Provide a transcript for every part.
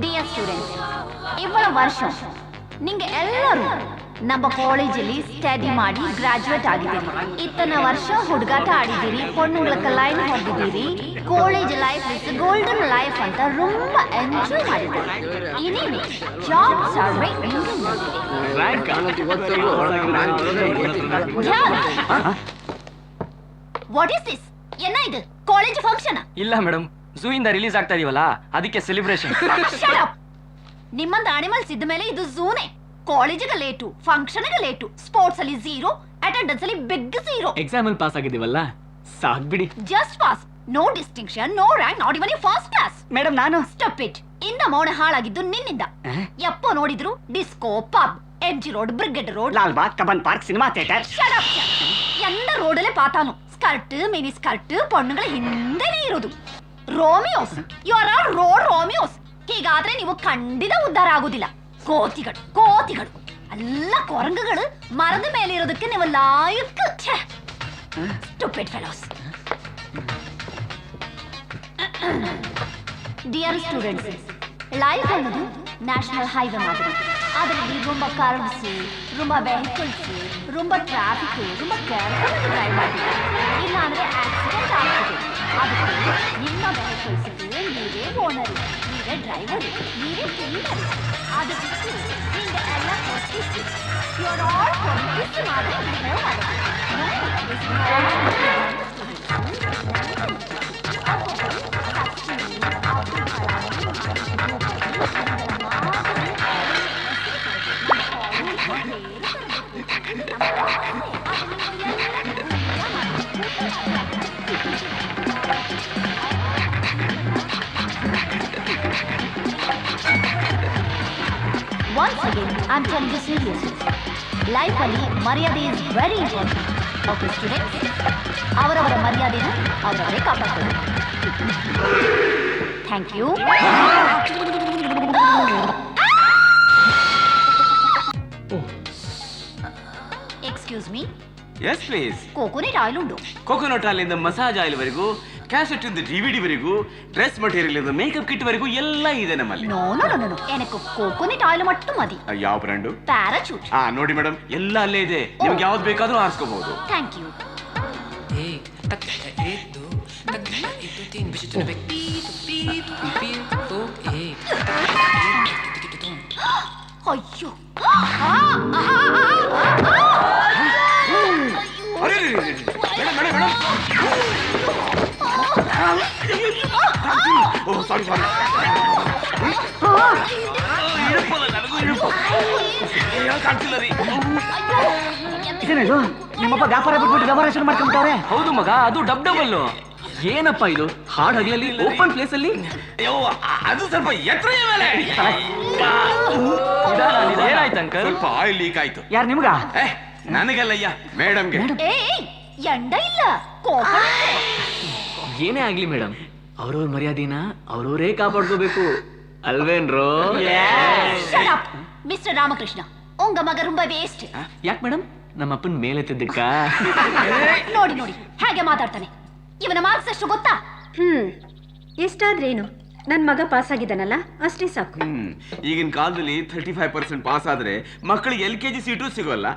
Dear students, ಇವಳ ವರ್ಷ ನಿಂಗೆ ಎಲ್ಲರೂ ನಮ್ಮ ಕಾಲೇಜಲ್ಲಿ ಸ್ಟಡಿ ಮಾಡಿ ಗ್ರಾಜುಯೇಟ್ ಆಗಿದ್ದೀರಿ. ಇತ್ತನ ವರ್ಷ ಹುಡುಗಾಟ ಆಡಿದ್ದೀರಿ, பொண்ணுங்களுக்கு ಲೈನ್ ಹೊಡೆದಿದ್ದೀರಿ. College life is golden life ಅಂತ ரொம்ப ಎಂಜಾಯ್ ಮಾಡಿದ್ದೀರಿ. ಇನಿಮೆ jobs are waiting. What is this? ಏನ ಇದು? College function? ಇಲ್ಲ ಮೇಡಮ್, ಝೂ ಇಂದ ರಿಲೀಸ್ ಆಗ್ತಾ ಇದೀವಲ್ಲ, ಅದಕ್ಕೆ ಸೆಲೆಬ್ರೇಷನ್. ನಿಮ್ಮಂತ ಅನಿಮಲ್ಸ್ ಇದ್ದ ಮೇಲೆ ಇದು ಝೂನೇ. ಕಾಲೇಜಿಗೆ ಲೇಟು, ಫಂಕ್ಷನ್ಗೆ ಲೇಟು, ಸ್ಪೋರ್ಟ್ಸ್ ಅಲ್ಲಿ 0, ಅಟೆಂಡೆನ್ಸ್ ಅಲ್ಲಿ ಬಿಗ್ 0. ಎಕ್ಸಾಮ್ ಅಲ್ಲಿ ಪಾಸ್ ಆಗಿದ್ದೀವಲ್ಲ, ಸಾಕ್ಬಿಡಿ. Just pass, no distinction, no rank, not even first class. Madam ನಾನು ಸ್ಟಾಪ್ ಇಟ್. ಇನ್ನ ಮೌನ ಹಾಳಾಗಿದ್ದು ನಿನ್ನಿಂದ. ಎಪ್ಪೋ ನೋಡಿದ್ರು disco, pub, M G road, brigade road, Lal Bagh, Cubbon park, cinema theatre. ಎಲ್ಲ ರೋಡಲ್ಲೇ ಪಾತಾನು. ಸ್ಕರ್ಟ್, ಮಿನಿ ಸ್ಕರ್ಟ್, ಪೊಣ್ಣುಗಳ ಹಿಂದೆನೇ ಇರೋದು. Romeos, you are all road Romeos. ಹೀಗಾದ್ರೆ ನೀವು ಖಂಡಿತ ಉದ್ಧಾರ ಆಗುದಿಲ್ಲ. ಕೋತಿಗಳು ಕೋತಿಗಳು ಎಲ್ಲ ಕೊರಂಗಗಳು ಮರದ ಮೇಲೆ ಇರೋದಕ್ಕೆ ನೀವು ಲಾಯಕ್. Stupid fellows. Dear students, life ಅನ್ನೋದು ನ್ಯಾಷನಲ್ ಹೈವೇ ಮಾದರಿ. ಅದರಲ್ಲಿ ரொம்ப ಕರ್ವ್ಸ್, ரொம்ப ವೆಹಿಕಲ್ಸ್, ரொம்ப ಟ್ರಾಫಿಕ್, ரொம்ப ಕೇರ್ಫುಲ್ ಡ್ರೈವ್ ಮಾಡಬೇಕು. ಇಲ್ಲ ಅಂದ್ರೆ ಆಕ್ಸಿಡೆಂಟ್ ಆಗ್ತದೆ. ಅದಕ್ಕೆ ನಿಮ್ಮ ವೆಹಿಕಲ್ಸ್ಗೆ ನೀವೇ ಓನರ್, ನೀವೇ ಡ್ರೈವರ್, ನೀವೇ ಕ್ಲೀನರ್. ಅದು ಬಿಟ್ಟು ನಿಮಗೆ ಎಲ್ಲ ಕೊಟ್ಟಿಸಿ ಯು ಆರ್ ಆಲ್ ಕೊಟ್ಟಿಸಿ ಮಾಡಿ ಬಿಡುಗಡೆ ಮಾಡಬೇಕು. Once again, I'm telling you seriously. Life ಅಲ್ಲಿ ಮರ್ಯಾದೆ is very important. Okay, students, ಅವರವರ ಮರ್ಯಾದೆನ ಅವರವರೇ ಕಾಪಾಡ್ಕೊಳ್ಳಿ. Thank you. Excuse me. Yes, please. Coconut oil ಉಂಟು? ಕೋಕೋನಟ್ ಆಯಿಲ್ ಇಂದ ಮಸಾಜ್ ಆಯಿಲ್ ವರೆಗೂ, ಕ್ಯಾಸೆಟ್ ಇಂದ DVD ವರೆಗೂ, ಡ್ರೆಸ್ ಮಟೀರಿಯಲ್ ಇಂದ ಮೇಕಪ್ ಕಿಟ್ ವರೆಗೂ ಎಲ್ಲ ಇದೆ ನಮ್ಮಲ್ಲಿ. ನೋ ನೋ ನೋ ನೋ, ಎನಕ್ಕೆ ಕೋಕೋನಟ್ ಆಯಿಲ್ ಮಟ್ಟು ಮದಿ. ಯಾವ ಬ್ರ್ಯಾಂಡು? ಪ್ಯಾರಾಚೂಟ್. ನೋಡಿ ಮೇಡಮ್, ಎಲ್ಲ ಅಲ್ಲೇ ಇದೆ. ನಿಮ್ಗೆ ಯಾವ್ದು ಬೇಕಾದ್ರೂ ಆರಿಸ್ಕೋಬಹುದು. Thank you. ಅಯ್ಯೋ, ಸಾರಿ ಸಾರಿ. ಇದೇನಿದು? ನಿಮ್ಮಪ್ಪ ವ್ಯಾಪಾರ ಬಿಟ್ಬಿಟ್ಟು ವ್ಯವಹಾರ ಶುರು ಮಾಡ್ಕೊಂಡ್ರೆ? ಹೌದು ಮಗ, ಅದು ಡಬಲ್. ಏನಪ್ಪ ಇದು? ಹಾಡ್ ಹಗಲಲ್ಲಿ ಓಪನ್ ಪ್ಲೇಸ್ ಅಲ್ಲಿ? ಅದು ಸ್ವಲ್ಪ ಎತ್ತರ ಮೇಲೆ. ಏನಾಯ್ತು ಅಂಕಲ್? ಸ್ವಲ್ಪ ಆಯಿಲ್ ಲೀಕ್ ಆಯ್ತು. ಯಾರು ನಿಮ್ಗ? ನನಗಲ್ಲಯ್ಯ, ಮೇಡಮ್ಗೆ. ಎಂಡ ಇಲ್ಲ, ಕೋಕೋನಟ್. ಏನೇ ಆಗ್ಲಿ ಮೇಡಮ್, ಅವ್ರವ್ರ ಮರ್ಯಾದೆನ ಅವ್ರವರೇ ಕಾಪಾಡ್ಕೋಬೇಕು ಅಲ್ವೇನ್ರೋ? ಮಿಸ್ಟರ್ ರಾಮಕೃಷ್ಣ, ಉಂಗ ಮಗ ತುಂಬ ವೇಸ್ಟ್. ಯಾಕೆ ಮೇಡಮ್? ನಮ್ಮಪ್ಪನ ಮೇಲೆತ್ತಿದ್ದಕ್ಕ? ನೋಡಿ ನೋಡಿ ಹಾಗೆ ಮಾತಾಡ್ತಾನೆ. ಇವನ ಮಾರ್ಕ್ಸ್ ಎಷ್ಟು ಗೊತ್ತಾ? ಎಷ್ಟಾದ್ರೇನು, ನನ್ ಮಗ ಪಾಸ್ ಆಗಿದ್ದಾನಲ್ಲ ಅಷ್ಟೇ ಸಾಕು. ಈಗಿನ ಕಾಲದಲ್ಲಿ 35% ಪಾಸ್ ಆದ್ರೆ ಮಕ್ಕಳಿಗೆ LKG ಸೀಟು ಸಿಗೋಲ್ಲ.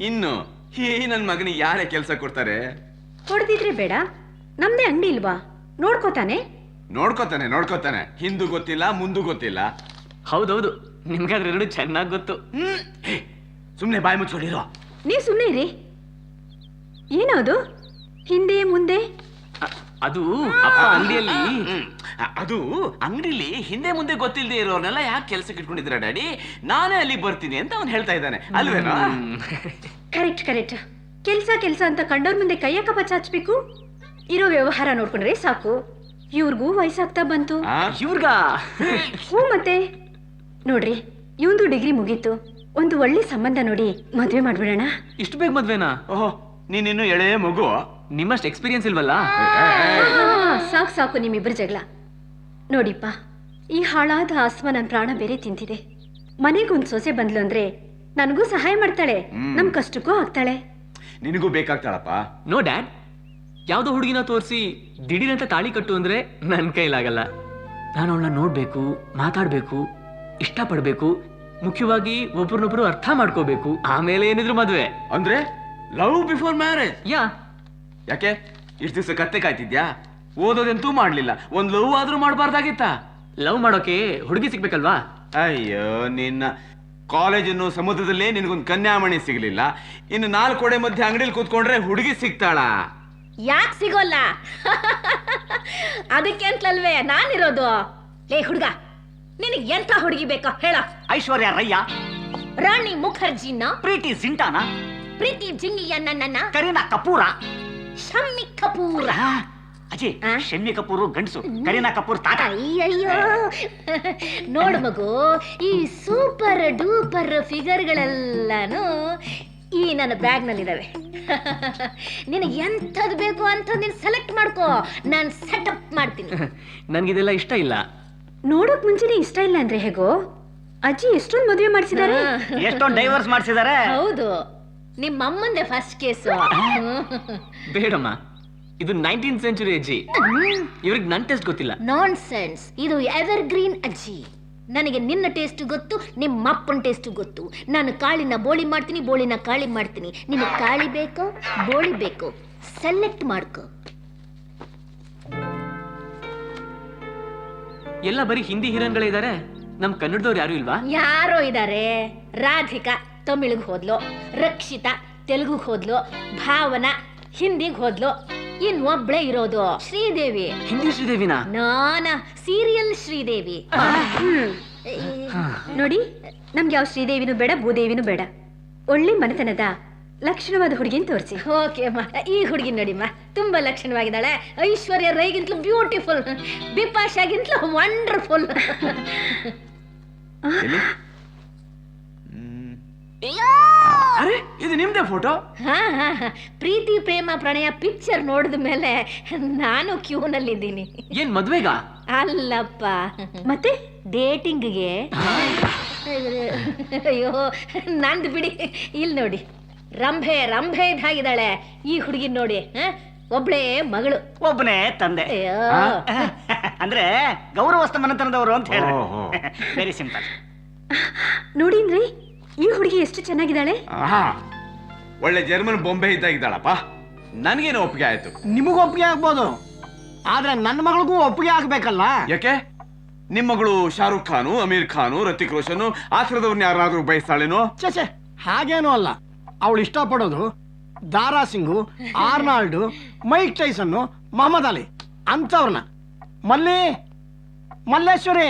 ಇನ್ನು ನನ್ ಮಗನಿಗೆ ಯಾರೇ ಕೆಲಸ ಕೊಡ್ತಾರೆ? ಹೊಡೆದಿದ್ರೆ ಬೇಡ, ನಮ್ದೇ ಅಂಗಡಿ ಇಲ್ವಾ? ನೋಡ್ಕೋತಾನೆ ನೋಡ್ಕೋತಾನೆ. ಹಿಂದೂ ಗೊತ್ತಿಲ್ಲ, ಮುಂದೂ ಗೊತ್ತಿಲ್ಲ. ಹೌದೌದು, ನಿಮ್ಗಾದ್ರೆ ಎರಡು ಚೆನ್ನಾಗಿ ಗೊತ್ತು. ಸುಮ್ನೆ ಬಾಯಿ ಮುಚ್ಕೊಂಡಿರೋ. ನೀವ್ ಸುಮ್ಮನೆ ಇರಿ. ಏನದು ಹಿಂದೆ ಮುಂದೆ? ಅದು ಅಪ್ಪ ಅಂಗಡಿಯಲ್ಲಿ. ಅದು ಅಂಗಡಿಲಿ ಹಿಂದೆ ಮುಂದೆ ಗೊತ್ತಿಲ್ಲದೆ ಇರೋರ್ನೆಲ್ಲ ಯಾಕೆ ಕೆಲಸಕ್ಕೆ ಇಟ್ಕೊಂಡಿದ್ರ ಡ್ಯಾಡಿ? ನಾನೇ ಅಲ್ಲಿಗೆ ಬರ್ತೀನಿ ಅಂತ ಅವ್ನು ಹೇಳ್ತಾ ಇದ್ದಾನೆ, ಅಲ್ವೇನೋ? ಕರೆಕ್ಟ್. ಕೆಲ್ಸ ಅಂತ ಕಂಡೋರ್ ಮುಂದೆ ಕೈಯಕ್ಕ ಬಚ್ಚಾಚ್ಬೇಕು. ಇರೋ ವ್ಯವಹಾರ ನೋಡ್ಕೊಂಡ್ರೆ ಸಾಕು. ಇವ್ರಿಗೂ ವಯಸ್ಸಾಗ್ತಾ ಬಂತು. ಇವ್ರಿಗ? ಹ್ಞೂ ಮತ್ತೆ. ನೋಡ್ರಿ, ಇವಂದು ಡಿಗ್ರಿ ಮುಗೀತು. ಒಂದು ಒಳ್ಳೆ ಸಂಬಂಧ ನೋಡಿ ಮದ್ವೆ ಮಾಡ್ಬಿಡೋಣ. ಇಷ್ಟು ಬೇಗ ಮದ್ವೆನಾ? ಓಹೋ, ನೀನಿನ್ನು ಎಳೆ ಮಗು. ನಿಮ್ಮಷ್ಟು ಎಕ್ಸ್ಪೀರಿಯನ್ಸ್ ಇಲ್ವಲ್ಲ? ಸಾಕು ನಿಮ್ಮಿಬ್ಬರ ಜಗಳ. ನೋಡಿಪ್ಪ, ಈ ಹಾಳಾದ ಆಸ್ಮ ನನ್ನ ಪ್ರಾಣ ಬೇರೆ ತಿಂತಿದೆ. ಮನೆಗೊಂದು ಸೊಸೆ ಬಂದ್ಲು ಅಂದ್ರೆ ನನಗೂ ಸಹಾಯ ಮಾಡ್ತಾಳೆ, ನಮ್ ಕಷ್ಟಕ್ಕೂ ಆಗ್ತಾಳೆ. ನಿನಗೂ ಬೇಕಾಗ್ತಾಳಪ್ಪ. ನೋ ಡ್ಯಾಡ್, ಯಾವ್ದೋ ಹುಡುಗಿನ ತೋರಿಸಿ ದಿಢೀರಂತ ತಾಳಿ ಕಟ್ಟು ಅಂದ್ರೆ ನನ್ ಕೈಲಾಗಲ್ಲ. ನಾನು ಅವಳನ್ನ ನೋಡ್ಬೇಕು, ಮಾತಾಡ್ಬೇಕು, ಇಷ್ಟಪಡ್ಬೇಕು, ಮುಖ್ಯವಾಗಿ ಒಬ್ರನ್ನೊಬ್ರು ಅರ್ಥ ಮಾಡ್ಕೋಬೇಕು, ಆಮೇಲೆ ಏನಿದ್ರು ಮದ್ವೆ. ಅಂದ್ರೆ ಲವ್ ಬಿಫೋರ್ ಮ್ಯಾರೇಜ್? ಯಾಕೆ ಇಷ್ಟು ದಿವಸ ಕತ್ತೆ ಕಾಯ್ತಿದ್ಯಾ? ಓದೋದಂತೂ ಮಾಡ್ಲಿಲ್ಲ, ಒಂದ್ ಲವ್ ಆದ್ರೂ ಮಾಡ್ಬಾರ್ದಾಗಿತ್ತ? ಲವ್ ಮಾಡೋಕೆ ಹುಡುಗಿ ಸಿಗ್ಬೇಕಲ್ವಾ? ಅಯ್ಯೋ ನಿನ್ನ ಕಾಲೇಜನ್ನು ಸಮುದ್ರದಲ್ಲೇ ನಿನಗೊಂದು ಕನ್ಯಾಮಣಿ ಸಿಗ್ಲಿಲ್ಲ, ಇನ್ನು 4 ಗೋಡೆ ಮಧ್ಯೆ ಅಂಗಡಿಲಿ ಕೂತ್ಕೊಂಡ್ರೆ ಹುಡುಗಿ ಸಿಗ್ತಾಳ? ಯಾಕೆ ಸಿಗೋಲ್ಲ? ಅದಕ್ಕೆ ಅಂತಲ್ವೇ ನಾನಿರೋದು. ಲೇ ಹುಡುಗ, ನಿನಗೆ ಎಂತ ಹುಡುಗಿ ಬೇಕೋ ಹೇಳ. ಐಶ್ವರ್ಯ ರಯ್ಯ, ರಾಣಿ ಮುಖರ್ಜಿನ, ಪ್ರೀತಿ ಜಿಂಟಾನ, ಪ್ರೀತಿ ಜಿಂಗಿಯ ನನ್ನ, ಕರೀನಾ ಕಪೂರ, ಶಮ್ಮಿ ಕಪೂರ. ಅಜಿ, ಶಮ್ಮಿ ಕಪೂರ್ ಗಂಡಸು, ಕರೀನಾ ಕಪೂರ್ ತಾತ. ಅಯ್ಯಯ್ಯೋ, ನೋಡು ಮಗು, ಈ ಸೂಪರ್ ಡೂಪರ್ ಫಿಗರ್ಗಳೆಲ್ಲಾನು ಈ ನನ್ನ ಬ್ಯಾಗ್ ನಲ್ಲಿದಾವೆ. ನಿನಗೆ ಎಂಥದ್ದು ಬೇಕು ಅಂತ ನೀನು ಸೆಲೆಕ್ಟ್ ಮಾಡ್ಕೋ, ನಾನು ಸೆಟಪ್ ಮಾಡ್ತೀನಿ. ನನ್ಗಿದೆಲ್ಲ ಇಷ್ಟ ಇಲ್ಲ. ನೋಡೋಕ್ ಮುಂಚೆನೆ ಇಷ್ಟ ಇಲ್ಲ ಅಂದ್ರೆ ಹೇಗೋ? ಅಜ್ಜಿ ಎಷ್ಟೊಂದು ಮದುವೆ ಮಾಡಿಸಿದ್ದಾರೆ, ಎಷ್ಟೊಂದು ಡೈವರ್ಸ್ ಮಾಡಿಸಿದ್ದಾರೆ. ಹೌದು, ನಿಮ್ಮ ಅಮ್ಮಂದೆ ಫಸ್ಟ್ ಕೇಸು. ಬೇಡಮ್ಮ, ಇದು 19th ಸೆಂಚುರಿ ಅಜ್ಜಿ, ಇವ್ರಿಗೆ ನನ್ನ ಟೇಸ್ಟ್ ಗೊತ್ತಿಲ್ಲ. ನಾನ್ ಸೆನ್ಸ್, ಇದು ಎವರ್ ಗ್ರೀನ್ ಅಜ್ಜಿ. ನನಗೆ ನಿನ್ನ ಟೇಸ್ಟ್ ಗೊತ್ತು, ನಿಮ್ಮ ಅಪ್ಪನ ಟೇಸ್ಟ್ ಗೊತ್ತು. ನಾನು ಕಾಳಿನ ಬೋಳಿ ಮಾಡ್ತೀನಿ, ಬೋಳಿನ ಕಾಳಿ ಮಾಡ್ತೀನಿ. ನಿನಗೆ ಕಾಳಿ ಬೇಕೋ ಬೋಳಿ ಬೇಕೋ ಸೆಲೆಕ್ಟ್ ಮಾಡ್ಕೋ. ಎಲ್ಲ ಬರೀ ಹಿಂದಿ ಹೀರೋನ್ಗಳೇ ಇದ್ದಾರೆ, ನಮ್ ಕನ್ನಡದವ್ರು ಯಾರು ಇಲ್ವಾ? ಯಾರೋ ಇದ್ದಾರೆ. ರಾಧಿಕಾ ತಮಿಳಿಗೆ ಹೋದ್ಲು, ರಕ್ಷಿತಾ ತೆಲುಗುಗೆ ಹೋದ್ಲು, ಭಾವನಾ ಹಿಂದಿಗೆ ಹೋದ್ಲು, ಇನ್ನೊಬ್ಳೆ ಇರೋದು ಶ್ರೀದೇವಿ. ಹಿಂದಿ ಶ್ರೀದೇವಿನಾ? ನಾನ ಸೀರಿಯಲ್ ಶ್ರೀದೇವಿ. ನೋಡಿ, ನಮ್ಗೆ ಯಾವ ಶ್ರೀದೇವಿನೂ ಬೇಡ, ಭೂದೇವಿನೂ ಬೇಡ. ಒಳ್ಳೆ ಮನೆತನದ ಲಕ್ಷಣವಾದ ಹುಡುಗಿನ ತೋರಿಸಿ. ಓಕೆ ಅಮ್ಮ, ಈ ಹುಡುಗಿ ನೋಡಿಮ್ಮ, ತುಂಬಾ ಲಕ್ಷಣವಾಗಿದ್ದಾಳೆ. ಐಶ್ವರ್ಯ ರೈಗಿಂತಲೂ ಬ್ಯೂಟಿಫುಲ್, ಬಿಪಾಶಾಗಿಂತಲೂ ವಂಡರ್ಫುಲ್. ಅರೆ, ಇದು ನಿಮ್ದೇ ಫೋಟೋ? ಪ್ರೀತಿ ಪ್ರೇಮ ಪ್ರಣಯ ಪಿಕ್ಚರ್ ನೋಡಿದ ಮೇಲೆ ನಾನು ಕ್ಯೂನಲ್ಲಿದ್ದೀನಿ. ಏನ್ ಮದ್ವೆಗ? ಅಲ್ಲಪ್ಪ, ಮತ್ತೆ ಡೇಟಿಂಗ್ಗೆ. ಅಯ್ಯೋ ನಂದು ಬಿಡಿ. ಇಲ್ಲಿ ನೋಡಿ, ರಂಭೆ ರಂಭೆ ಇದ್ದಾಗಿದ್ದಾಳೆ ಈ ಹುಡುಗಿ ನೋಡಿ. ಒಬ್ಳೇ ಮಗಳು, ಒಬ್ಬನೇ ತಂದೆ. ಅಯ್ಯೋ, ಅಂದ್ರೆ ಗೌರವಸ್ಥ ಮನೆತನದವರು ಅಂತ ಹೇಳಿ. Very simple. ನೋಡಿನ್ರಿ ಈ ಹುಡುಗಿ ಎಷ್ಟು ಚೆನ್ನಾಗಿದ್ದಾಳೆ. ಒಳ್ಳೆ ಜರ್ಮನ್ ಬೊಂಬೆ ಇದ್ದಾಗಿದ್ದಾಳಪ್ಪ. ನನ್ಗೇನು ಒಪ್ಪಿಗೆ ಆಯ್ತು. ನಿಮಗೂ ಒಪ್ಪಿಗೆ ಆಗ್ಬೋದು, ಆದ್ರೆ ನನ್ನ ಮಗಳಿಗೂ ಒಪ್ಪಿಗೆ ಆಗ್ಬೇಕಲ್ಲ. ಯಾಕೆ? ನಿಮ್ ಮಗಳು ಶಾರುಖ್ ಖಾನು, ಅಮೀರ್ ಖಾನು, ಋತಿಕ್ ರೋಷನ್ ಆ ಥರದವ್ರನ್ನ ಯಾರಾದ್ರೂ ಬಯಸ್ತಾಳೇನೋ? ಚೆ, ಹಾಗೇನೂ ಅಲ್ಲ. ಅವಳು ಇಷ್ಟಪಡೋದು Dara Singh, Arnold, Mike Tyson, Muhammad Ali ಅಂತವ್ರನ್ನ. Malleshwari,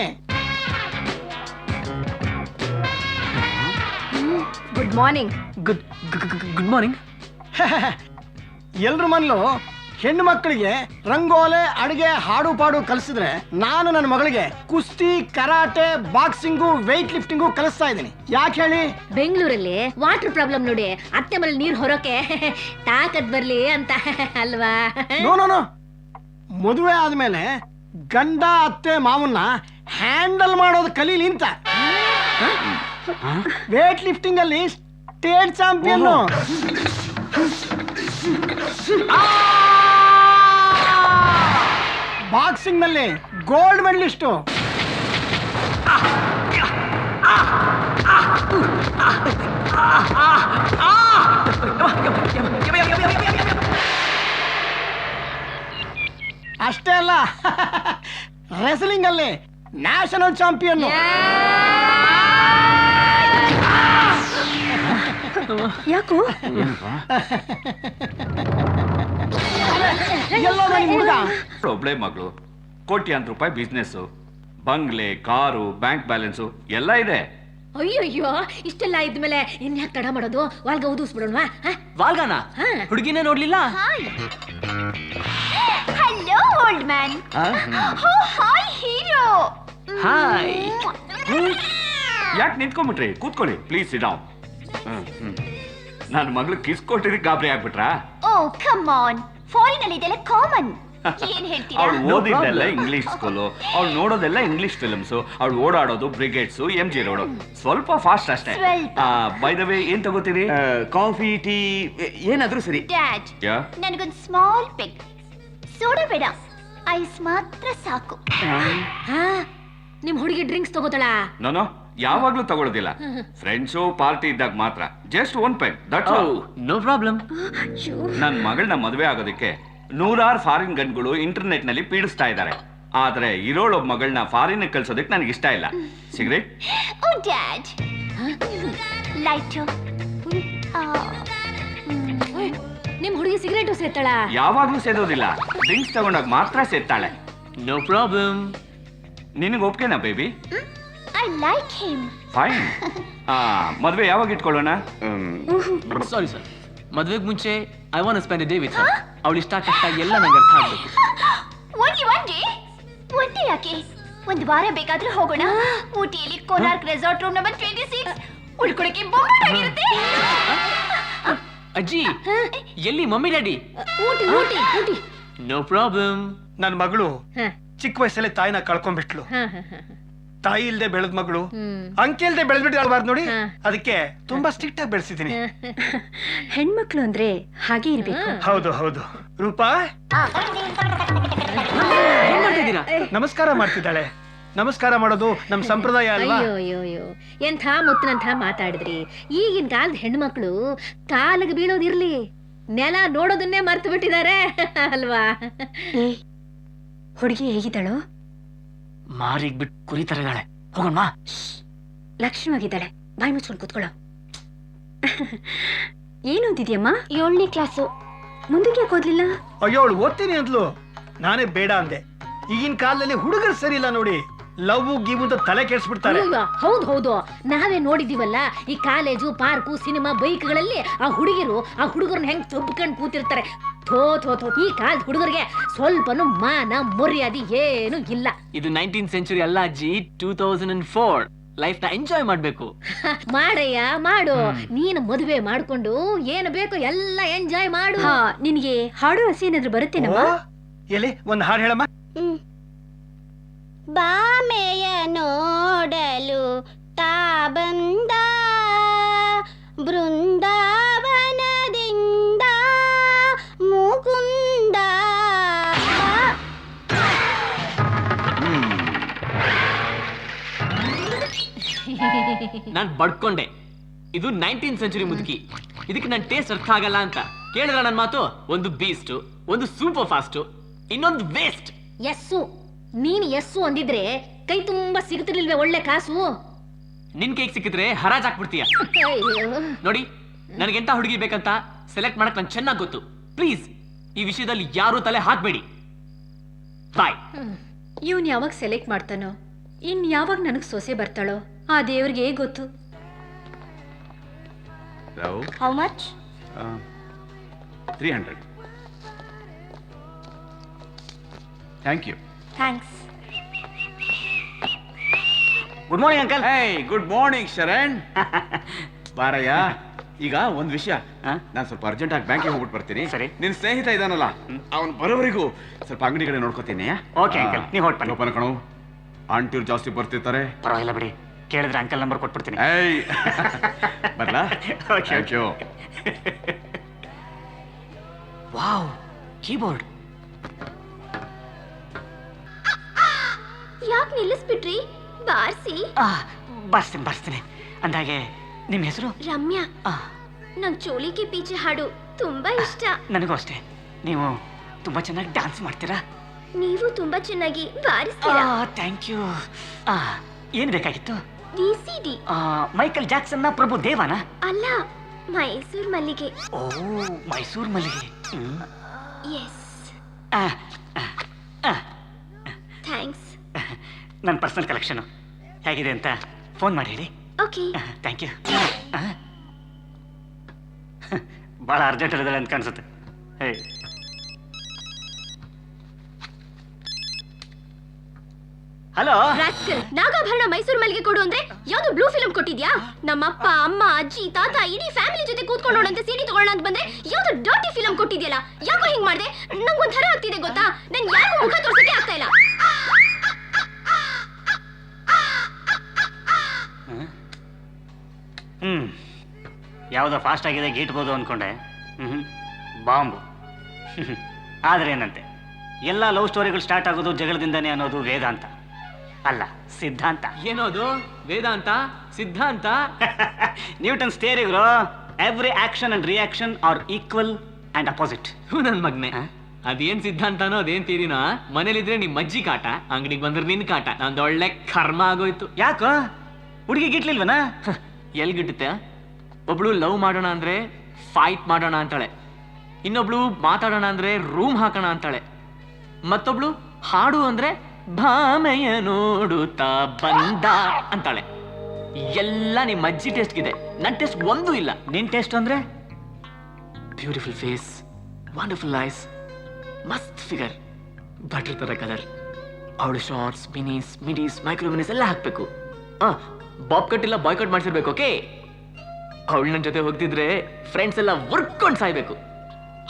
good morning. Good morning. ಎಲ್ರ ಮನ್ಲು ಹೆಣ್ಣು ಮಕ್ಕಳಿಗೆ ರಂಗೋಲೆ, ಅಡಿಗೆ, ಹಾಡು ಪಾಡು ಕಲಿಸಿದ್ರೆ ನಾನು ನನ್ನ ಮಗಳಿಗೆ ಕುಸ್ತಿ, ಕರಾಟೆ, ಬಾಕ್ಸಿಂಗು, ವೆಯ್ಟ್ ಲಿಫ್ಟಿಂಗು ಕಲಿಸ್ತಾ ಇದ್ದೀನಿ. ಯಾಕೆ ಹೇಳಿ? ಬೆಂಗಳೂರಲ್ಲಿ ವಾಟರ್ ಪ್ರಾಬ್ಲಮ್ ನೋಡಿ, ಅತ್ತೆ ಮನೇಲಿ ನೀರು ಹೊರೋಕೆ ತಾಕತ್ ಬರ್ಲಿ ಅಂತ ಅಲ್ವಾ? ನೋ, ಮದುವೆ ಆದ್ಮೇಲೆ ಗಂಡ ಅತ್ತೆ ಮಾವನ್ನ ಹ್ಯಾಂಡಲ್ ಮಾಡೋದು ಕಲೀಲಿ ಅಂತ. ವೇಟ್ ಲಿಫ್ಟಿಂಗ್ ಅಲ್ಲಿ ಸ್ಟೇಟ್ ಚಾಂಪಿಯನ್, ಬಾಕ್ಸಿಂಗ್ ನಲ್ಲಿ ಗೋಲ್ಡ್ ಮೆಡಲಿಸ್ಟು, ಅಷ್ಟೇ ಅಲ್ಲ, ರೆಸ್ಲಿಂಗ್ ಅಲ್ಲಿ ನ್ಯಾಷನಲ್ ಚಾಂಪಿಯನ್. ಯಾಕೋ ಒಬ್ಳೆ ಮಗಳು, ಕೋಟ್ಯಾಂತರ ರೂಪಾಯಿ ಬಿಸ್ನೆಸ್, ಬಂಗ್ಲೆ, ಕಾರು, ಬ್ಯಾಂಕ್ ಬ್ಯಾಲೆನ್ಸು ಎಲ್ಲ ಇದೆ. ಅಯ್ಯಯ್ಯೋ, ಇಷ್ಟೆಲ್ಲ ಇದ್ಮೇಲೆ ಇನ್ಯಾಕೆ ತಡ ಮಾಡೋದು? ವಾಲ್ಗ ಊದಿಸ್ಬಿಡೋಣವಾ? ವಾಲ್ಗಾನ? ಹುಡುಗಿನೇ ನೋಡ್ಲಿಲ್ಲ? Hello old man. Hi hero. Hi. ಯಾಕೆ ನಿಂತ್ಕೊಂಡ್ಬಿಟ್ರಿ? ಕೂತ್ಕೊಳ್ಳಿ, ಪ್ಲೀಸ್ ಸಿಟ್ ಡೌನ್. ನನ್ನ ಮಗಳು ಕಿಸ್ ಕೊಟ್ಟಿದ್ದಕ್ಕೆ ಗಾಬರಿ ಆಗ್ಬಿಟ್ರಾ? ಓ ಕಮ್ ಆನ್, ಫಾರಿನ್ ಅಲ್ಲಿ ಇದೆಲ್ಲ ಕಾಮನ್. ಏನ್ ಹೇಳ್ತೀರಾ? ಅವಳು ಓದಿದ್ದೆಲ್ಲ ಇಂಗ್ಲಿಷ್ ಸ್ಕೂಲು, ಅವಳು ನೋಡೋದೆಲ್ಲ ಇಂಗ್ಲಿಷ್ ಫಿಲ್ಮ್ಸು, ಅವಳು ಓಡಾಡೋದು ಬ್ರಿಗೇಡ್ಸು, MG ರೋಡು. ಸ್ವಲ್ಪ ಫಾಸ್ಟ್ ಅಷ್ಟೇ. ಬೈ ದ ವೇ, ಏನ್ ತಗೋತೀರಿ? ಕಾಫಿ, ಟೀ, ಏನಾದ್ರೂ ಸರಿ. ಡ್ಯಾಡ್, ಯಾ? ನನಗೊಂದು ಸ್ಮಾಲ್ ಪೆಗ್. ಸೋಡಾ ಬೇಡ, ಐಸ್ ಮಾತ್ರ ಸಾಕು. ಹಾ ನಿಮ್ ಹುಡುಗಿ ಡ್ರಿಂಕ್ಸ್ ತಗೋತಾಳ? ನಾನು ಯಾವಾಗ್ಲೂ ತಗೊಳ್ಳೋದಿಲ್ಲ. ಫ್ರೆಂಡ್ಸು ಪಾರ್ಟಿ ಇದ್ದಾಗ ಮಾತ್ರ. Just 1 pipe, that's all. No problem. ನನ್ನ ಮಗಳನ್ನ ಮದುವೆ ಆಗೋದಕ್ಕೆ 100 ಫಾರಿನ್ ಗಂಡ್ಗಳು ಇಂಟರ್ನೆಟ್ ನಲ್ಲಿ ಪೀಡಿಸ್ತಾ ಇದ್ದಾರೆ. ಆದ್ರೆ ಇರೋಳೊಬ್ಬ ಮಗಳನ್ನ ಫಾರಿನ್ ಕಳ್ಸೋದಕ್ಕೆ ನನಗೆ ಇಷ್ಟ ಇಲ್ಲ. ಸಿಗರೇಟ್? ಓ ಡ್ಯಾಡ್, ಲೈಟರ್. ನಿಮ್ ಹುಡುಗಿ ಸಿಗರೇಟು ಸೇತಾಳ? ಯಾವಾಗ್ಲೂ ಸೇದೋದಿಲ್ಲ, ಡ್ರಿಂಕ್ಸ್ ತಗೊಂಡಾಗ ಮಾತ್ರ ಸೇತಾಳೆ. No problem. ನಿನಗೆ ಒಪ್ಕೆನಾ baby? I like him. Fine. ಮದುವೆ ಯಾವಾಗ ಇಟ್ಕೊಳ್ಳೋಣ? ಸಾರಿ ಸರ್, ಮದ್ವೆಗೆ ಮುಂಚೆ I want to spend a day with her. ಅವಳು ಇಷ್ಟ ಕಷ್ಟ ಎಲ್ಲ ನಂಗೆ ಅರ್ಥ ಆಗ್ಬೇಕು. Only one day? ಒಂದೇ ಯಾಕೆ, ಒಂದು ವಾರ ಬೇಕಾದ್ರೂ ಹೋಗೋಣ. ಊಟಿಯಲ್ಲಿ ಕೋನಾರ್ಕ್ ರೆಸಾರ್ಟ್ ರೂಮ್ ನಂಬರ್ 26 ಉಳ್ಕೊಳಕ್ಕೆ ಬೋರ್ಡ್. ಅಜ್ಜಿ, ಎಲ್ಲಿ mummy daddy? Ooty Ooty Ooty. No problem. ನನ್ನ ಮಗಳು ಹ, ಚಿಕ್ಕ ವಯಸ್ಸಲ್ಲೇ ತಾಯಿನ ಕಳ್ಕೊಂಡ್ಬಿಟ್ಲು. ಹ, ಹ, ಹ. ತಾಯಿ ಇಲ್ದೆ ಬೆಳೆದ ಮಗಳು, ಹ್ಮ್. ಅಂಕೆ ಇಲ್ದೆ ಬೆಳೆದ್ಬಿಟ್ಟು ಆಡ್ಬಾರ್ದು ನೋಡಿ. ಹ. ಅದಕ್ಕೆ ತುಂಬಾ ಸ್ಟ್ರಿಕ್ಟ್ ಆಗಿ ಬೆಳೆಸಿದ್ದೀನಿ. ಹೆಣ್ಮಕ್ಳು ಅಂದ್ರೆ ಹಾಗೆ ಇರ್ಬೇಕು. ಹೌದು ಹೌದು. ರೂಪಾ ಏನ್ ಮಾಡ್ತಾ ಇದ್ದೀರಾ? ನಮಸ್ಕಾರ ಮಾಡ್ತಿದ್ದಾಳೆ. ನಮಸ್ಕಾರ ಮಾಡೋದು ನಮ್ ಸಂಪ್ರದಾಯ ಅಲ್ವಾ? ಅಯ್ಯೋ ಅಯ್ಯೋ ಅಯ್ಯೋ, ಎಂಥ ಮುತ್ತಿನಂಥ ಮಾತಾಡಿದ್ರಿ. ಈಗಿನ ಕಾಲದ ಹೆಣ್ಮಕ್ಳು ಕಾಲಿಗೆ ಬೀಳೋದಿರ್ಲಿ, ನೆಲ ನೋಡೋದನ್ನೇ ಮರ್ತು ಬಿಟ್ಟಿದ್ದಾರೆ ಅಲ್ವಾ? ಏ ಹುಡುಗಿ ಹೇಗಿದ್ದಾಳೋ? ಮಾರಿಗ್ ಬಿಟ್ಟು ಕುರಿ ತರ ಇದ್ದಾಳೆ. ಹೋಗೋಣ. ಲಕ್ಷಣವಾಗಿದ್ದಾಳೆ. ಬಾಯಿ ಮುಚ್ಕೊಂಡು ಕೂತ್ಕೊಳ್ಳೋ. ಏನು ಓದಿದ್ಯಮ್ಮ? 7ನೇ ಕ್ಲಾಸು. ಮುಂದಕ್ಕೆ ಯಾಕೆ ಓದ್ಲಿಲ್ಲ? ಅಯ್ಯೋ ಅವಳು ಓದ್ತೀನಿ ಅಂದ್ಲು, ನಾನೇ ಬೇಡ ಅಂದೆ. ಈಗಿನ ಕಾಲದಲ್ಲಿ ಹುಡುಗರು ಸರಿ ಇಲ್ಲ ನೋಡಿ, ಲವ್ ಗೀವ್ ಅಂತ ತಲೆ ಕೆಡಿಸ್ಬಿಡ್ತಾರೆ. ಅಯ್ಯೋ, ಹೌದು ಹೌದು, ನಾವೇ ನೋಡಿದೀವಲ್ಲ ಈ ಕಾಲೇಜು, ಪಾರ್ಕು, ಸಿನಿಮಾ, ಬೈಕ್ಗಳಲ್ಲಿ ಆ ಹುಡುಗಿರು ಆ ಹುಡುಗರನ್ನ ಹೆಂಗ್ ತಬ್ಕೊಂಡು ಕೂತಿರ್ತಾರೆ. ಥೋ ಥೋ ಥೋ, ಈ ಕಾಲದ ಹುಡುಗರಿಗೆ ಸ್ವಲ್ಪನೂ ಮಾನ ಮರ್ಯಾದೆ ಏನು ಇಲ್ಲ. ಇದು 19th ಸೆಂಚುರಿ ಅಲ್ಲ ಅಜ್ಜಿ, 2004. ಲೈಫ್ ನ ಎಂಜಾಯ್ ಮಾಡ್ಬೇಕು. ಮಾಡಯ್ಯ ಮಾಡು. ನೀನು ಮದುವೆ ಮಾಡ್ಕೊಂಡು ಏನು ಬೇಕು ಎಲ್ಲ ಎಂಜಾಯ್ ಮಾಡು. ಹಾ, ನಿನಗೆ ಹಾಡು ಹಸಿ ಏನಾದ್ರು ಬರುತ್ತೇನಮ್ಮ? ಎಲ್ಲಿ ಒಂದ್ ಹಾಡು ಹೇಳಮ್ಮ. ಬಾಮೆಯ ನೋಡಲು ತಾ ಬಂದ ಬೃಂದಾವನದಿಂದ ಮುಕುಂದ. ನಾನ್ ಬಡ್ಕೊಂಡೆ. ಇದು 19th ಸೆಂಚುರಿ ಮುದುಕಿ, ಇದಕ್ಕೆ ನನ್ನ ಟೇಸ್ಟ್ ಅರ್ಥ ಆಗಲ್ಲ ಅಂತ ಕೇಳಿದ್ರ ನನ್ನ ಮಾತು? ಒಂದು ಬೀಸ್ಟ್, ಒಂದು ಸೂಪರ್ ಫಾಸ್ಟ್, ಇನ್ನೊಂದು ವೇಸ್ಟ್. ಎಸ್ಸು, ನೀನು ಎಸ್ಸು ಅಂದಿದ್ರೆ ಕೈ ತುಂಬಾ ಸಿಗುತ್ತಿರ್ಲಿಲ್ವೇ ಒಳ್ಳೆ ಕಾಸು? ನಿನ್ ಕೈಗೆ ಸಿಕ್ಕಿದ್ರೆ ಹರಾಜ್ ಹಾಕ್ಬಿಡ್ತೀಯ. ಅಯ್ಯೋ. ನೋಡಿ, ನನಗೆಂತ ಹುಡುಗಿ ಬೇಕಂತ ಸೆಲೆಕ್ಟ್ ಮಾಡಕ್ ನಂಗೆ ಚೆನ್ನಾಗಿ ಗೊತ್ತು. ಪ್ಲೀಸ್ ಈ ವಿಷಯದಲ್ಲಿ ಯಾರು ತಲೆ ಹಾಕ್ಬೇಡಿ. ಬಾಯ್. ಇವನ್ ಯಾವಾಗ ಸೆಲೆಕ್ಟ್ ಮಾಡ್ತಾನೋ, ಇನ್ ಯಾವಾಗ ನನಗ್ ಸೊಸೆ ಬರ್ತಾಳೋ ಆ ದೇವ್ರಿಗೆ ಗೊತ್ತು. How much? 300. Thank you. Thanks. Good morning uncle. Hey, good morning Sharan. ಬಾರಯ್ಯ. ಈಗ ಒಂದ್ ವಿಷಯ, ನಾನು ಸ್ವಲ್ಪ ಅರ್ಜೆಂಟ್ ಆಗಿ ಬ್ಯಾಂಕಿಗೆ ಹೋಗ್ಬಿಟ್ಟು ಬರ್ತೀನಿ. ಸರಿ. ನಿನ್ ಸ್ನೇಹಿತ ಇದಾನಲ್ಲ, ಅವನು ಬರೋವರೆಗೂ ಸ್ವಲ್ಪ ಅಂಗಡಿ ಕಡೆ ನೋಡ್ಕೋತೀನಿ. Okay, uncle. ನೀವ್ ಹೊರಟ್ ಬನ್ನಿ. ಓಪನ್ ಕಣು. ಆಂಟಿವ್ರು ಜಾಸ್ತಿ ಬರ್ತಿರ್ತಾರೆ. ಪರವಾಗಿಲ್ಲ ಬಿಡಿ, ಕೇಳಿದ್ರೆ ಅಂಕಲ್ ನಂಬರ್ ಕೊಟ್ಬಿಡ್ತೀನಿ. ಏಯ್, ಬರ್ಲಾ? Thank you. Wow, keyboard. ಯಾಕೆ ನಿಲ್ಲಿಸ್ಬಿಟ್ರಿ? ಬಾರ್ಸಿ. ಬರ್ಸ್ತೀನಿ. ಅಂದಾಗೆ ನಿಮ್ಮ ಹೆಸರು? ರಮ್ಯಾ. ನಂಗ್ ಚೋಳಿಗೆ ಪೀಚೆ ಹಾಡು ತುಂಬಾ ಇಷ್ಟ. ನನಗೂ ಅಷ್ಟೇ. ನೀವು ತುಂಬಾ ಚೆನ್ನಾಗಿ ಡ್ಯಾನ್ಸ್ ಮಾಡ್ತೀರಾ. ನೀವು ತುಂಬಾ ಚೆನ್ನಾಗಿ ಬಾರಿಸ್ತೀರಾ. Thank you. ಏನ್ ಬೇಕಾಗಿತ್ತು? VCD. ಮೈಕಲ್ ಜಾಕ್ಸನ್ನ ಪ್ರಭು ದೇವನ? ಅಲ್ಲ, ಮೈಸೂರ್ ಮಲ್ಲಿಗೆ. ಓ, ಮೈಸೂರು ಮಲ್ಲಿಗೆ. ಎಸ್. ಥ್ಯಾಂಕ್ಸ್. ನನ್ನ ಪರ್ಸನಲ್ ಕಲೆಕ್ಷನ್ ಹೇಗಿದೆ ಅಂತ ಫೋನ್ ಮಾಡಿ ಹೇಳಿ. ಓಕೆ. Thank you. ಭಾಳ ಅರ್ಜೆಂಟ್ ಇರೋದಿಲ್ಲ ಅಂತ ಕಾಣಿಸುತ್ತೆ. ಹಲೋ. ನಾಗಾಭರಣ ಮೈಸೂರು ಮಲ್ಲಿಗೆ ಕೊಡು ಅಂದ್ರೆ ಯಾವ್ದು ಬ್ಲೂ ಫಿಲ್ಮ್ ಕೊಟ್ಟಿದ್ಯಾ? ನಮ್ಮಪ್ಪ, ಅಮ್ಮ, ಅಜ್ಜಿ, ತಾತ ಇಡೀ ಫ್ಯಾಮಿಲಿ ಜೊತೆ ಕೂತ್ಕೊಂಡೋಣಂತೆ ಸಿಡಿ ತಗೊಳ್ಳೋಣ ಅಂತ ಬಂದ್ರೆ ಯಾವ್ದು ಡರ್ಟಿ ಫಿಲ್ಮ್ ಕೊಟ್ಟಿದ್ಯಲ್ಲ. ಯಾಕೋ ಹಿಂಗ್ ಮಾಡ್ದೆ? ನಂಗೊಂಥರ ಆಗ್ತಿದೆ ಗೊತ್ತಾ. ನನ್ ಯಾರಿಗೂ ಮುಖ ತೋರ್ಸಕ್ಕೆ ಆಗ್ತಾ ಇಲ್ಲ. ಯಾವುದೋ ಫಾಸ್ಟ್ ಆಗಿದೆ ಗೀಟ್ಬೋದು ಅಂದ್ಕೊಂಡೆ. ಬಾಂಬು. ಆದರೆ ಏನಂತೆ, ಎಲ್ಲ ಲವ್ ಸ್ಟೋರಿಗಳು ಸ್ಟಾರ್ಟ್ ಆಗೋದು ಜಗಳದಿಂದಾನೇ ಅನ್ನೋದು ವೇದಾಂತ ಅಲ್ಲ ಸಿದ್ಧಾಂತ. ಏನೋದು ವೇದಾಂತ ಸಿದ್ಧಾಂತ? ನ್ಯೂಟನ್ಸ್ ಥಿಯರಿಗಳು every action and reaction are equal and opposite. ನನ್ ಮಗ್ನೆ, ಅದೇನ್ ಸಿದ್ಧಾಂತನೋ ಅದೇನ್ ತೀರಿನೋ, ಮನೇಲಿದ್ರೆ ನಿಮ್ ಅಜ್ಜಿ ಕಾಟ, ಅಂಗಡಿಗೆ ಬಂದ್ರೆ ನಿನ್ ಕಾಟ. ನಂದು ಒಳ್ಳೆ ಕರ್ಮ ಆಗೋಯ್ತು. ಯಾಕೋ ಹುಡುಗಿ ಗಿಟ್ಲಿಲ್ವನಾ? ಎಲ್ ಗಿಟ್ಟುತ್ತೆ? ಒಬ್ಳು ಲವ್ ಮಾಡೋಣ ಅಂದ್ರೆ ಫೈಟ್ ಮಾಡೋಣ ಅಂತಾಳೆ, ಇನ್ನೊಬ್ಳು ಮಾತಾಡೋಣ ಅಂದ್ರೆ ರೂಮ್ ಹಾಕೋಣ ಅಂತಾಳೆ, ಮತ್ತೊಬ್ಳು ಹಾಡು ಅಂದ್ರೆ ಭಾಮೆಯ ನೋಡುತ್ತಾ ಬಂದ ಅಂತಾಳೆ. ಎಲ್ಲ ನಿಮ್ಮ ಅಜ್ಜಿ ಟೇಸ್ಟ್ಗಿದೆ, ನನ್ನ ಟೇಸ್ಟ್ ಒಂದೂ ಇಲ್ಲ. ನಿನ್ ಟೇಸ್ಟ್ ಅಂದ್ರೆ ಬ್ಯೂಟಿಫುಲ್ ಫೇಸ್, ವಂಡರ್ಫುಲ್ ಐಸ್, ಮಸ್ತ್ ಫಿಗರ್, ಬಟರ್ ತರ ಕಲರ್. ಅವಳು ಶಾರ್ಟ್ಸ್, ಮಿನೀಸ್, ಮಿಡೀಸ್, ಮೈಕ್ರೋ ಮಿನೀಸ್ ಎಲ್ಲ ಹಾಕ್ಬೇಕು. ಬಾಬ್ ಕಟ್ ಇಲ್ಲ ಬಾಯ್ ಕಟ್ ಮಾಡಿಸಿರ್ಬೇಕು. ಓಕೆ, ಅವಳು ನನ್ನ ಜೊತೆ ಹೋಗ್ತಿದ್ರೆ ಫ್ರೆಂಡ್ಸ್ ಎಲ್ಲ ವರ್ಕೊಂಡು ಸಾಯ್ಬೇಕು.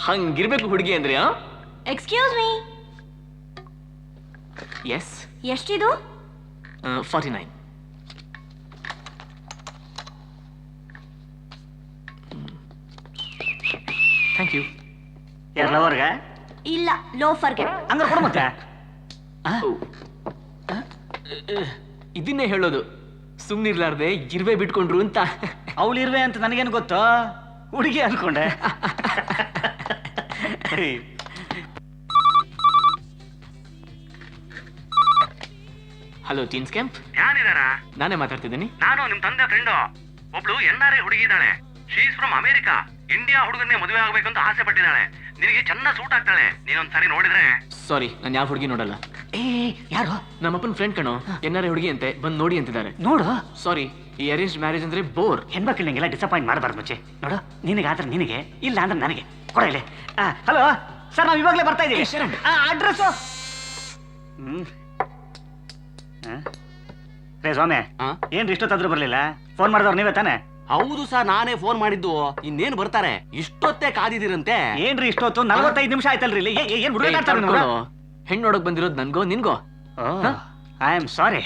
ಹಂಗಿರ್ಬೇಕು ಹುಡುಗಿ ಅಂದ್ರೆ. Excuse me, yes. ಎಷ್ಟಿದು? 49. Thank you. ಯಾರ ಲವರ್ಗ? ಇಲ್ಲ, ಲೋಫರ್ಗೆ. ಹಂಗಾರೆ ಕೊಡು ಮತ್ತೆ. ಇದನ್ನೇ ಹೇಳೋದು, ಸುಮ್ನಿರ್ಲಾರ್ದೆ ಇರ್ವೆ ಬಿಟ್ಕೊಂಡ್ರು ಅಂತ. ಅವಳು ಇರ್ವೆ ಅಂತ ನನಗೇನು ಗೊತ್ತು, ಹುಡುಗಿ ಅನ್ಕೊಂಡೆ. ಹಲೋ ಟೀನ್ಸ್ ಕ್ಯಾಂಪ್, ಯಾರಿದಾರ? ನಾನೇ ಮಾತಾಡ್ತಿದ್ದೀನಿ. ನಾನು ನಿಮ್ ತಂದೆ ಫ್ರೆಂಡು. ಒಬ್ಳು NRI ಹುಡುಗಿ ಇದ್ದಾಳೆ. She is from America. India ಹುಡುಗನ್ನೇ ಮದುವೆ ಆಗ್ಬೇಕಂತ ಆಸೆ ಪಟ್ಟಿದ್ದಾಳೆ. ನಿನಗೆ ಚೆನ್ನಾಗಿ ಸೂಟ್ ಆಗ್ತಾಳೆ. ನೀನೊಂದ್ಸರಿ ನೋಡಿದ್ರೆ. ಸಾರಿ, ನಾನು ಯಾವ ಹುಡುಗಿ ನೋಡಲ್ಲ. ಯಾರು? ನಮ್ಮಪ್ಪನ ಫ್ರೆಂಡ್ ಕಣೋ, NRI ಹುಡುಗಿ ಅಂತೆ, ಬಂದು ನೋಡಿ ಅಂತಿದ್ದಾರೆ. ನೋಡು, ಸಾರಿ, ಈ ಅರೇಂಜ್ ಮ್ಯಾರೇಜ್ ಅಂದ್ರೆ ಬೋರ್. ಹೆಣ್ಮಕ್ಳು ನಿಂಗೆಲ್ಲ ಡಿಸಪಾಯಿಂಟ್ ಮಾಡಬಾರ್ದು ಮುಚ್ಚೆ. ನೋಡು, ನಿನಗಾದ್ರೆ ನಿನಗೆ, ಇಲ್ಲ ಅಂದ್ರೆ ನನಗೆ. ಕೊಡ ಇಲ್ಲಿ. ಹಲೋ ಸರ್, ನಾವು ಇವಾಗಲೇ ಬರ್ತಾ ಇದ್ದೀವಿ. ಅಡ್ರೆಸ್ಸು? ರೇ ಸ್ವಾಮಿ, ಏನ್ರಿ ಇಷ್ಟೊತ್ತಾದ್ರೂ ಬರ್ಲಿಲ್ಲ? ಫೋನ್ ಮಾಡಿದವ್ರು ನೀವೇ ತಾನೆ? ಹೌದು ಸರ್, ನಾನೇ ಫೋನ್ ಮಾಡಿದ್ದು. ಇನ್ನೇನು ಬರ್ತಾರೆ, ಇಷ್ಟೊತ್ತೇ ಕಾದಿದ್ದೀರಂತೆ. ಏನ್ರಿ ಇಷ್ಟೊತ್ತು? 45 ನಿಮಿಷ ಆಯ್ತಲ್ರಿ ಇಲ್ಲಿ. ಏನ್ ಹುಡುಗಾಡ್ತಾರೆ? ಹೆಣ್ಣು ನೋಡಕ್ ಬಂದಿರೋದು ನನ್ಗೋ ನಿನ್ಗೋ? I am sorry.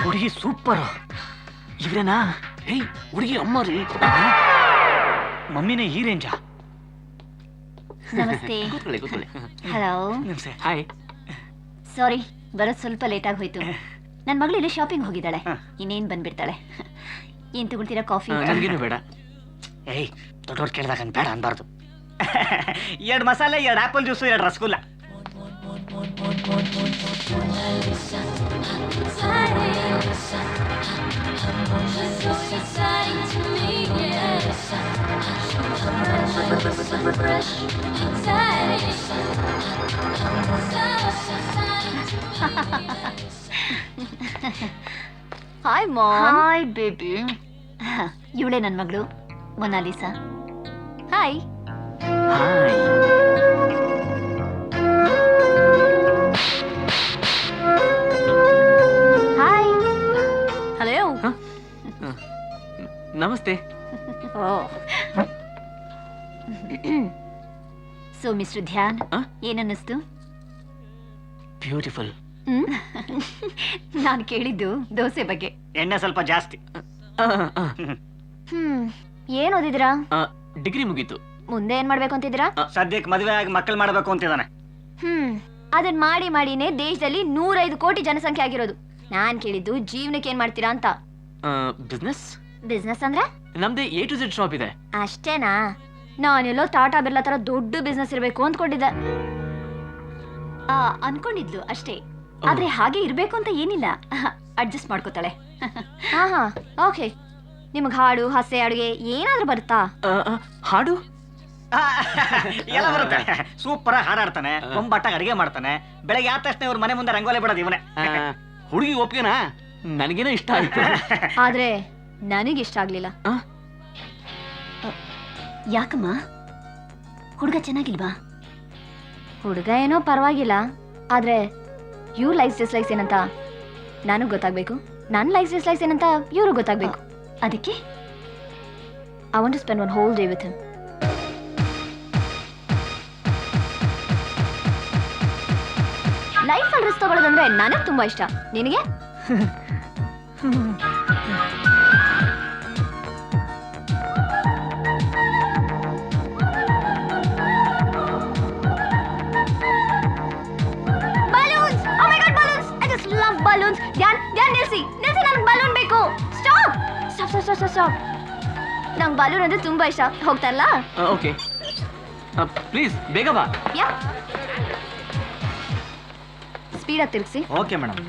ಹುಡುಗಿ ಸೂಪರ್. ಇವ್ರೇನಾ? ಏಯ್, ಹುಡುಗಿ ಅಮ್ಮ ರೀ. ಮಮ್ಮಿನೇ ಈ ರೇಂಜಾ? ನಮಸ್ತೆ. ಕೂತ್ಕೊಳ್ಳಿ. ಹಲೋ. ನಮಸ್ತೆ. ಹಾಯ್. ಸಾರಿ, ಬರೋದು ಸ್ವಲ್ಪ ಲೇಟ್ ಆಗಿ ಹೋಯ್ತು. ನನ್ನ ಮಗಳು ಇಲ್ಲಿ ಶಾಪಿಂಗ್ ಹೋಗಿದ್ದಾಳೆ, ಇನ್ನೇನ್ ಬಂದ್ಬಿಡ್ತಾಳೆ. ಏನ್ ತಗೊಳ್ತೀರಾ? ಕಾಫಿ? ನನಗೇನು ಬೇಡ. ಏಯ್, ದೊಡ್ಡವ್ರು ಕೇಳಿದಾಗ ಬೇಡ ಅನ್ಬಾರ್ದು. 2 ಮಸಾಲೆ, 2 apple juice, 2 rasgulla. Hi mom. Hi baby. ಇವಳೇ ನನ್ನ ಮಗಳು Monalisa. Hi. Hi. Hi. Hello. ನಮಸ್ತೆ. ಸೊ ಮಿಸ್ಟರ್ ಧ್ಯಾನ್, ಏನನ್ನಿಸ್ತು? ಬ್ಯೂಟಿಫುಲ್. ನಾನು ಕೇಳಿದ್ದು ದೋಸೆ ಬಗ್ಗೆ. ಎಣ್ಣೆ ಸ್ವಲ್ಪ ಜಾಸ್ತಿ. ಏನ್ ಓದಿದ್ರಾ? ಡಿಗ್ರಿ ಮುಗೀತು. ಮುಂದೆ ಏನ್ ಮಾಡ್ಬೇಕು ಅಂತಿದ್ದೀರಾ? ಸದ್ಯಕ್ಕೆ ಮದುವೆ ಆಗಿ ಮಕ್ಕಳು ಮಾಡಬೇಕು ಅಂತಿದ್ದಾನೆ. ಅದನ್ ಮಾಡಿನೇ ದೇಶದಲ್ಲಿ 105 ಕೋಟಿ ಜನಸಂಖ್ಯೆ ಆಗಿರೋದು. ನಾನ್ ಕೇಳಿದ್ದು ಜೀವನಕ್ಕೆ ಏನ್ ಮಾಡ್ತೀರಾ ಅಂತ. ಬಿಸ್ನೆಸ್. ಬಿಸ್ನೆಸ್ ಅಂದ್ರೆ? ನಮ್ದೇ A to Z ಶಾಪ್ ಇದೆ. ಅಷ್ಟೇನಾ? ನಾನೆಲ್ಲೋ ಟಾಟಾ ಬಿರ್ಲಾ ತರ ದೊಡ್ಡ ಬಿಸ್ನೆಸ್ ಇರ್ಬೇಕು ಅಂದ್ಕೊಂಡಿದ್ದೆ. ಅನ್ಕೊಂಡಿದ್ಲು ಅಷ್ಟೇ. ಆದ್ರೆ ಹಾಗೆ ಇರ್ಬೇಕು ಅಂತ ಏನಿಲ್ಲ, ಅಡ್ಜಸ್ಟ್ ಮಾಡ್ಕೋತಾಳೆ. ಹಾ ಓಕೆ. ನಿಮಗ್ ಹಾಡು, ಹಾಸ್ಯ, ಅಡುಗೆ ಏನಾದ್ರೂ ಬರುತ್ತಾ? ಹಾಡು ಎಲ್ಲ ಬರುತ್ತೆ. ಸೂಪರ್ ಆಗಿ ಹಾಡಾಡ್ತಾನೆ, ಬೊಂಬಾಟಾಗಿ ಅಡಿಗೆ ಮಾಡ್ತಾನೆ. ಬೆಳಗ್ಗೆ ಆದ ತಕ್ಷಣ ಇವ್ರ ಮನೆ ಮುಂದೆ ರಂಗೋಲಿ ಬಿಡೋದು ಇವನೇ. ಹುಡುಗಿ ಒಪ್ಗೆನಾ? ನನಗೇನೋ ಇಷ್ಟ ಆಯ್ತು. ಆದ್ರೆ ನನಗಿಷ್ಟ ಆಗ್ಲಿಲ್ಲ. ಯಾಕಮ್ಮ? ಹುಡುಗ ಚೆನ್ನಾಗಿಲ್ವಾ? ಹುಡುಗ ಏನೋ ಪರವಾಗಿಲ್ಲ, ಆದ್ರೆ ಇವ್ರ ಲೈಫ್ ಡಿಸ್ಲೈಕ್ಸ್ ಏನಂತ ನನಗ್ ಗೊತ್ತಾಗ್ಬೇಕು, ನನ್ನ ಲೈಫ್ ಡಿಸ್ಲೈಕ್ಸ್ ಏನಂತ ಇವ್ರಿಗೆ ಗೊತ್ತಾಗ್ಬೇಕು. ಅದಕ್ಕೆ I want to spend one whole day with him. Life ಅಲ್ಲಿ ಬಲೂನ್ಸ್ ತಗೊಳ್ಳೋದಂದ್ರೆ ನನಗೆ ತುಂಬಾ ಇಷ್ಟ. ನಿನಗೆ? Balloons! Oh my god, balloons! I just love balloons. Dhyan ನಿಲ್ಸಿ ನನಗೆ ಬಲೂನ್ ಬೇಕು. Stop stop stop stop stop. ನಂಗೆ ಬಲೂನ್ ಅಂದ್ರೆ ತುಂಬಾ ಇಷ್ಟ. ಹೋಗ್ತಾರಲ್ಲ? ಓಕೆ ಪ್ಲೀಸ್ ಬೇಗ ಬಾ. ಯಾ, ಸ್ಪೀಡಾಗಿ ತಿರುಗಿಸಿ. Okay madam.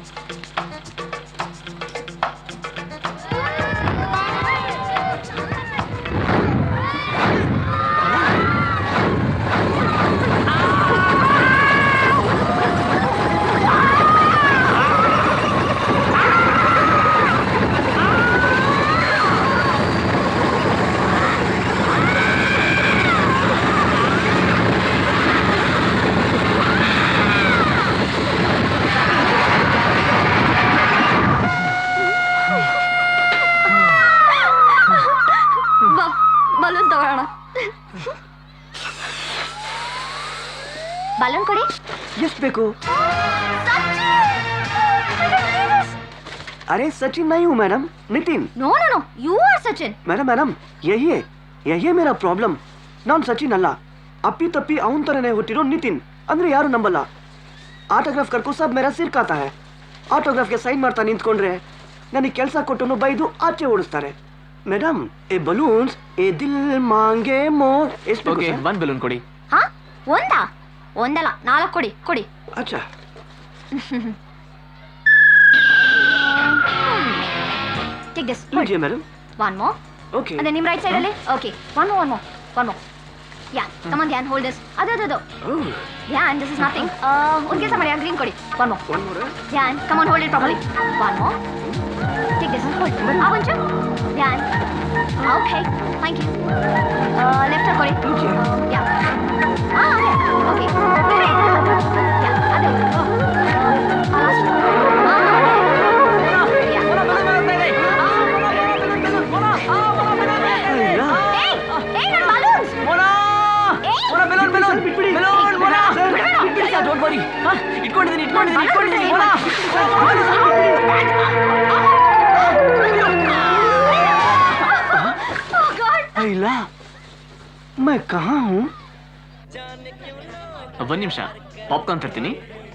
ಬಲೂನ್ ತಗೊಳ್ಳೋಣ. ಬಲೂನ್ ಕೊಡಿ. ಎಷ್ಟು ಬೇಕು? अरे सचिन नहीं हूँ madam, Nitin. No no no, you are Sachin. Madam यही है मेरा प्रॉब्लम. ನಾನು ಸಚಿನ್ ಅಲ್ಲ, ಅಪ್ಪಿ ತಪ್ಪಿ ಅವನ ತರನೇ ಹುಟ್ಟಿರೋ ನಿತಿನ್. ಅಂದ್ರೆ ಯಾರು ನಂಬಲ್ಲ. ಆಟೋಗ್ರಾಫ್ ಕರ್ಕೋ ಸಬ್ ಮೇರಾ ಸಿರ್ ಕಾತಾ है. ಆಟೋಗ್ರಾಫ್ಗೆ ಸೈನ್ ಮಾಡ್ತಾ ನಿಂತ್ಕೊಂಡ್ರೆ ನನಗೆ ಕೆಲಸ ಕೊಟ್ಟು ಬೈದು ಆಚೆ ಓಡಿಸ್ತಾರೆ. ಮೇಡಮ್ ಎ ಬಲೂನ್ಸ್ ಎ ದಿಲ್ ಮಾಂಗೆ ಮೋರ್. ಎಷ್ಟು ಬೇಕು? ಒಂದು ಬಲೂನ್ ಕೊಡಿ. ಹಾ, ಒಂದಲ್ಲ 4 ಕೊಡಿ. ಅಚ್ಚಾ. Take this. लीजिए madam. One more. Okay. And then ನಿಮ್ಮ right side ಅಲ್ಲಿ. Okay. One more. Yeah. Come on, Dhyan, hold this. ಅದು. Oh. Dhyan, this is nothing. ಒಂದು ಕೆಲಸ ಮಾಡಿ, green ಕೊಡಿ. One more. Dhyan, come on, hold it properly. One more. Take this. Hold. ಒಂಚು. Dhyan. Okay. Thank you. Left side ಕೊಡಿ. Yeah. ಅದೇ. Okay. Yeah. ಅದು. last one. ಇಟ್ಕೊಂಡಿದ್ದೀನಿ. ಇಲ್ಲ, मैं कहाँ हूँ? ಒಂದು ನಿಮಿಷ, ಪಾಪ್ಕಾರ್ನ್ ತರ್ತೀನಿ.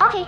ಓಕೆ.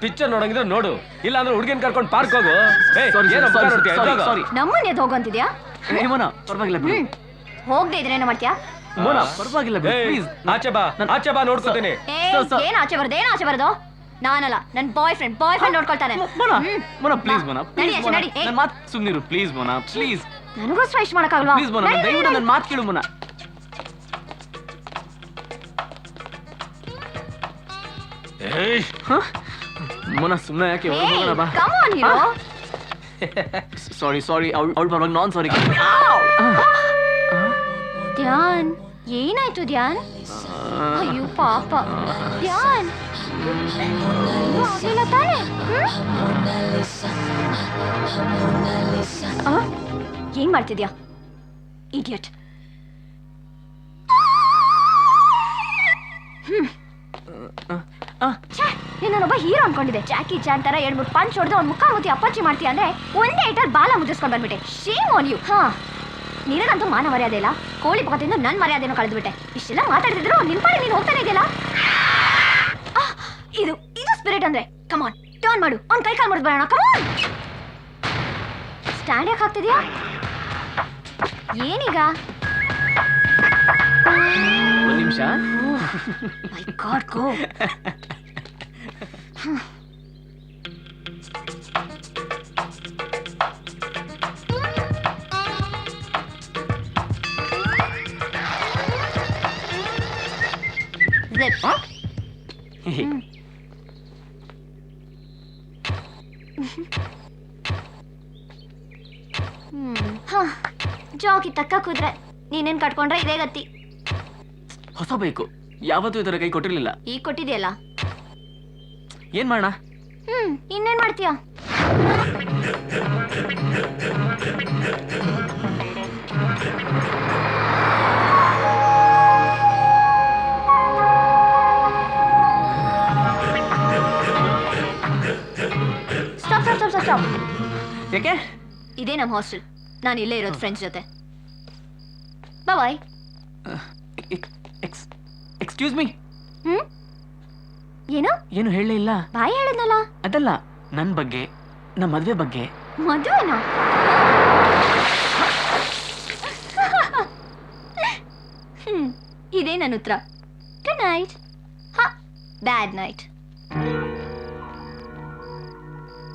ಪಿಕ್ಚರ್ ನೋಡಂಗಿದ್ರೆ ನೋಡು, ಇಲ್ಲ ಅಂದ್ರೆ ಹುಡುಗಿನ ಕರ್ಕೊಂಡು ಪಾರ್ಕ್ ಹೋಗು. ನಮ್ಮನ್ನ ಎದ್ದು ಹೋಗಂತಿದ್ಯಾ? ಪರವಾಗಿಲ್ಲ, ಹೋಗದೆ ಇದ್ರೆ ಏನೋ ಮಾಡ್ತೀಯಾ? ಪರವಾಗಿಲ್ಲ, ಆಚೆ ಬಾ ನೋಡ್ಕೊತೀನಿ. ಏನ್ ಆಚೆ ಬರೋದು? ನಾನಲ್ಲ, ನನ್ನ ಬಾಯ್ ಫ್ರೆಂಡ್ ನೋಡ್ಕೊಳ್ತಾನೆ. ಪ್ಲೀಸ್ ನಡಿ. ಮಾತು ಸುಮ್ನಿರು ಪ್ಲೀಸ್ ಮೋನಾ, ಪ್ಲೀಸ್. ನನಗೋಸ್ಕರ ಇಷ್ಟ ಮಾಡಕ್ಕಾಗಲ್ವಾ? ಪ್ಲೀಸ್ ಮೋನಾ, ದಯವಿಟ್ಟು ನನ್ನ ಮಾತು ಕೇಳು ಮೋನಾ. ಮೋನಾ ಸುಮ್ಮನೆ ಯಾಕೆ? ಸಾರಿ ಅವಳು ಪರವಾಗಿ ನಾನ್ ಸಾರಿ. ಧ್ಯಾನ್, ಏನಾಯ್ತು ಧ್ಯಾನ್? ಅಯ್ಯೋ ಪಾಪ ಧ್ಯಾನ್ ಆಗ್ಲಿಲ್ಲ ತಾನೆ ಏನ್ ಮಾಡ್ತಿದ್ಯಾ ಇಡಿಯಟ್ ನೀನೊಬ್ಬ ಹೀರೋ ಅನ್ಕೊಂಡಿದ್ದೆ ಜಾಕಿ ಚಾನ್ ತರ 2-3 ಪಂಚ್ ಹೊಡೆದು ಅವ್ನ ಮುಖ ಮೂತಿ ಅಪ್ಪಚ್ಚಿ ಮಾಡ್ತೀಯ ಅಂದ್ರೆ ಒಂದೇ ಐಟಲ್ ಬಾಲ ಮುದ್ರಿಸ್ಕೊಂಡು ಬಂದ್ಬಿಟ್ಟೆ ಶೇಮ್ ಆನ್ ಯು. ಹಾ ನಿನಗಂತೂ ಮಾನ ಮರ್ಯಾದೆ ಇಲ್ಲ, ಕೋಳಿ ಪಕ್ಕದಿಂದ ನನ್ನ ಮರ್ಯಾದೆನೂ ಕಳೆದ್ಬಿಟ್ಟೆ. ಇಷ್ಟೆಲ್ಲ ಮಾತಾಡ್ತಿದ್ರು ನಿನ್ ಪಾಡಿ ನೀನು ಹೋಗ್ತಾನೆ ಇದೆಯಲ್ಲ. ಇದು ಇದು ಸ್ಪಿರಿಟ್ ಅಂದ್ರೆ. ಕಮಾನ್ ಟರ್ನ್ ಮಾಡು, ಅವ್ನ ಕೈ ಕಾಲು ಮುರಿದು ಬರೋಣ. ಕಮಾನ್ ಸ್ಟ್ಯಾಂಡ್ ಯಾಕೆ ಹಾಕ್ತಿದ್ಯಾ? ಏನೀಗ? ಒಂದು ನಿಮಿಷ. ಮೈ ಗಾಡ್ ಗೋ. ಜಾಕಿ ತಕ್ಕ ಕೂದ್ರೆ ನೀನೇನ್ ಕಟ್ಕೊಂಡ್ರೆ ಇದೇ ಗತಿ. ಹೊಸ ಬೈಕು ಯಾವತ್ತೂ ಇದರ ಕೈ ಕೊಟ್ಟಿರ್ಲಿಲ್ಲ. ಈಗ ಕೊಟ್ಟಿದ್ಯಲ್ಲ, ಏನ್ ಮಾಡೋಣ? ಇನ್ನೇನ್ ಮಾಡ್ತೀಯ? ಸ್ಟಾಪ್. ಯಾಕೆ? ಇದೇ ನಮ್ಮ ಹಾಸ್ಟೆಲ್, ನಾನು ಇಲ್ಲೇ ಇರೋದು ಫ್ರೆಂಡ್ಸ್ ಜೊತೆ. ಬಾಯ್. Excuse me. ಏನು ಏನು ಹೇಳಲೇ ಇಲ್ಲ. ಬಾಯ್ ಹೇಳಿದ್ನಲ್ಲ. ಅದಲ್ಲ, ನನ್ನ ಬಗ್ಗೆ, ನಮ್ಮ ಮದುವೆ ಬಗ್ಗೆ. ಮದುವೆನಾ? ಇದೇ ನನ್ನ ಉತ್ತರ. Good night. ಬ್ಯಾಡ್ ನೈಟ್.